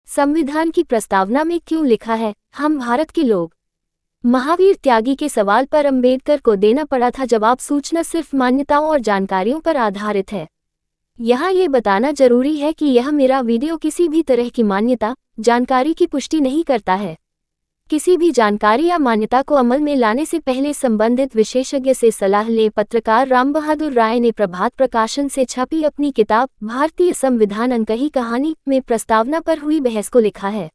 संविधान की प्रस्तावना में क्यों लिखा है, हम भारत के लोग? महावीर त्यागी के सवाल पर अंबेडकर को देना पड़ा था जवाब। सूचना सिर्फ मान्यताओं और जानकारियों पर आधारित है। यहाँ ये बताना जरूरी है कि यह मेरा वीडियो किसी भी तरह की मान्यता, जानकारी की पुष्टि नहीं करता है। किसी भी जानकारी या मान्यता को अमल में लाने से पहले संबंधित विशेषज्ञ से सलाह लें। पत्रकार राम बहादुर राय ने प्रभात प्रकाशन से छपी अपनी किताब भारतीय संविधान अनकही कहानी में प्रस्तावना पर हुई बहस को लिखा है।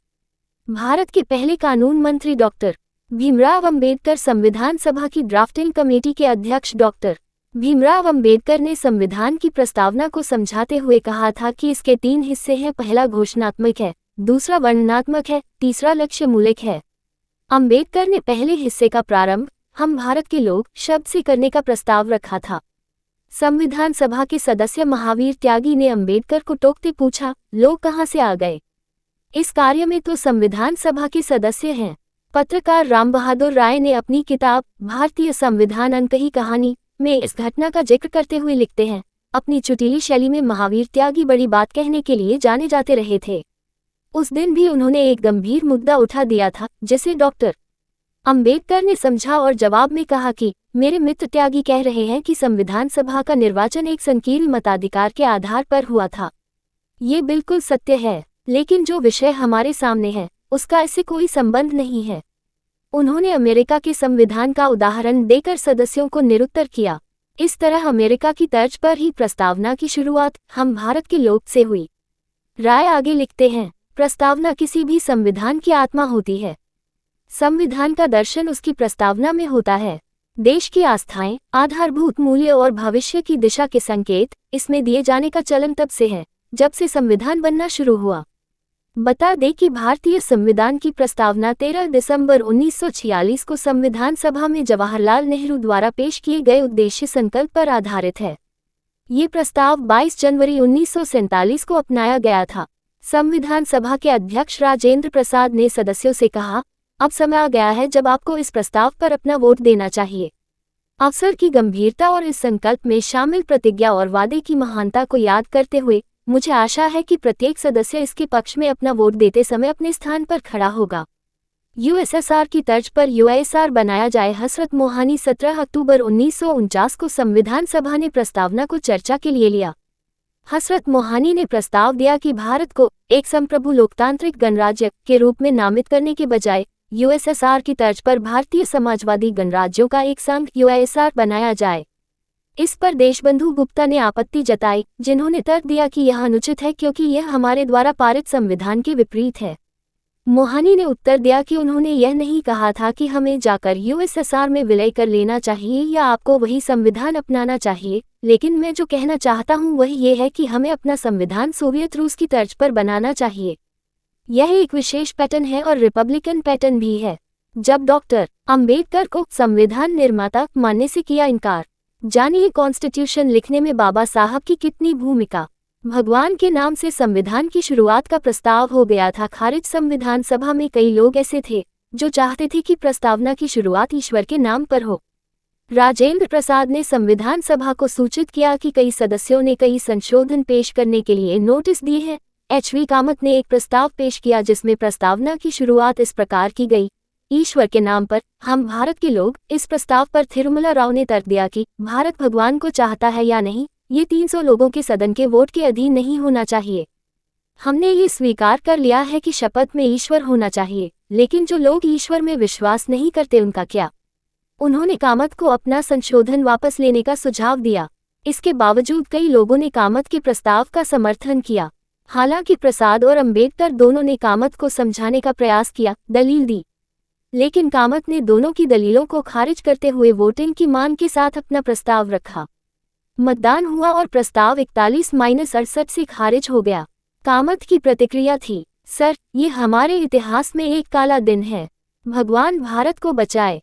भारत के पहले कानून मंत्री डॉक्टर भीमराव अंबेडकर संविधान सभा की ड्राफ्टिंग कमेटी के अध्यक्ष डॉक्टर भीमराव अंबेडकर ने संविधान की प्रस्तावना को समझाते हुए कहा था कि इसके 3 हिस्से हैं। पहला घोषणात्मक है, दूसरा वर्णनात्मक है, तीसरा लक्ष्यमूलक है। अंबेडकर ने पहले हिस्से का प्रारंभ हम भारत के लोग शब्द से करने का प्रस्ताव रखा था। संविधान सभा के सदस्य महावीर त्यागी ने अंबेडकर को टोकते पूछा, लोग कहाँ से आ गए? इस कार्य में तो संविधान सभा के सदस्य हैं। पत्रकार राम बहादुर राय ने अपनी किताब भारतीय संविधान अनकही कहानी में इस घटना का जिक्र करते हुए लिखते हैं, अपनी चुटीली शैली में महावीर त्यागी बड़ी बात कहने के लिए जाने जाते रहे थे। उस दिन भी उन्होंने एक गंभीर मुद्दा उठा दिया था जिसे डॉक्टर अंबेडकर ने समझा और जवाब में कहा कि मेरे मित्र त्यागी कह रहे हैं कि संविधान सभा का निर्वाचन एक संकीर्ण मताधिकार के आधार पर हुआ था। ये बिल्कुल सत्य है, लेकिन जो विषय हमारे सामने है उसका इससे कोई संबंध नहीं है। उन्होंने अमेरिका के संविधान का उदाहरण देकर सदस्यों को निरुत्तर किया। इस तरह अमेरिका की तर्ज पर ही प्रस्तावना की शुरुआत हम भारत के लोग से हुई। राय आगे लिखते हैं, प्रस्तावना किसी भी संविधान की आत्मा होती है। संविधान का दर्शन उसकी प्रस्तावना में होता है। देश की आस्थाएं, आधारभूत मूल्य और भविष्य की दिशा के संकेत इसमें दिए जाने का चलन तब से है जब से संविधान बनना शुरू हुआ। बता दें कि भारतीय संविधान की प्रस्तावना 13 दिसंबर 1946 को संविधान सभा में जवाहरलाल नेहरू द्वारा पेश किए गए उद्देश्य संकल्प पर आधारित है। ये प्रस्ताव 22 जनवरी 1947 को अपनाया गया था। संविधान सभा के अध्यक्ष राजेंद्र प्रसाद ने सदस्यों से कहा, अब समय आ गया है जब आपको इस प्रस्ताव पर अपना वोट देना चाहिए। अवसर की गंभीरता और इस संकल्प में शामिल प्रतिज्ञा और वादे की महानता को याद करते हुए मुझे आशा है कि प्रत्येक सदस्य इसके पक्ष में अपना वोट देते समय अपने स्थान पर खड़ा होगा। यूएसएसआर की तर्ज पर यूएसआर बनाया जाए। हसरत मोहानी 17 अक्टूबर 1949 को संविधान सभा ने प्रस्तावना को चर्चा के लिए लिया। हसरत मोहानी ने प्रस्ताव दिया कि भारत को एक संप्रभु लोकतांत्रिक गणराज्य के रूप में नामित करने के बजाय यूएसएसआर की तर्ज पर भारतीय समाजवादी गणराज्यों का एक संघ यूएसआर बनाया जाए। इस पर देशबंधु गुप्ता ने आपत्ति जताई, जिन्होंने तर्क दिया कि यह अनुचित है क्योंकि यह हमारे द्वारा पारित संविधान के विपरीत है। मोहानी ने उत्तर दिया कि उन्होंने यह नहीं कहा था कि हमें जाकर यूएसएसआर में विलय कर लेना चाहिए या आपको वही संविधान अपनाना चाहिए, लेकिन मैं जो कहना चाहता हूं वह ये है कि हमें अपना संविधान सोवियत रूस की तर्ज पर बनाना चाहिए। यह एक विशेष पैटर्न है और रिपब्लिकन पैटर्न भी है। जब डॉक्टर अंबेडकर को संविधान निर्माता मानने से किया इनकार। जानिए कॉन्स्टिट्यूशन लिखने में बाबा साहब की कितनी भूमिका। भगवान के नाम से संविधान की शुरुआत का प्रस्ताव हो गया था खारिज। संविधान सभा में कई लोग ऐसे थे जो चाहते थे कि प्रस्तावना की शुरुआत ईश्वर के नाम पर हो। राजेंद्र प्रसाद ने संविधान सभा को सूचित किया कि कई सदस्यों ने कई संशोधन पेश करने के लिए नोटिस दिए हैं। एच.वी. कामत ने एक प्रस्ताव पेश किया जिसमें प्रस्तावना की शुरुआत इस प्रकार की गई, ईश्वर के नाम पर हम भारत के लोग। इस प्रस्ताव पर थिरुमला राव ने तर्क दिया कि भारत भगवान को चाहता है या नहीं, ये 300 लोगों के सदन के वोट के अधीन नहीं होना चाहिए। हमने ये स्वीकार कर लिया है कि शपथ में ईश्वर होना चाहिए, लेकिन जो लोग ईश्वर में विश्वास नहीं करते उनका क्या? उन्होंने कामत को अपना संशोधन वापस लेने का सुझाव दिया। इसके बावजूद कई लोगों ने कामत के प्रस्ताव का समर्थन किया। हालांकि प्रसाद और अंबेडकर दोनों ने कामत को समझाने का प्रयास किया, दलील दी, लेकिन कामत ने दोनों की दलीलों को खारिज करते हुए वोटिंग की मांग के साथ अपना प्रस्ताव रखा। मतदान हुआ और प्रस्ताव 41-68 से खारिज हो गया। कामत की प्रतिक्रिया थी, सर, ये हमारे इतिहास में एक काला दिन है। भगवान भारत को बचाए।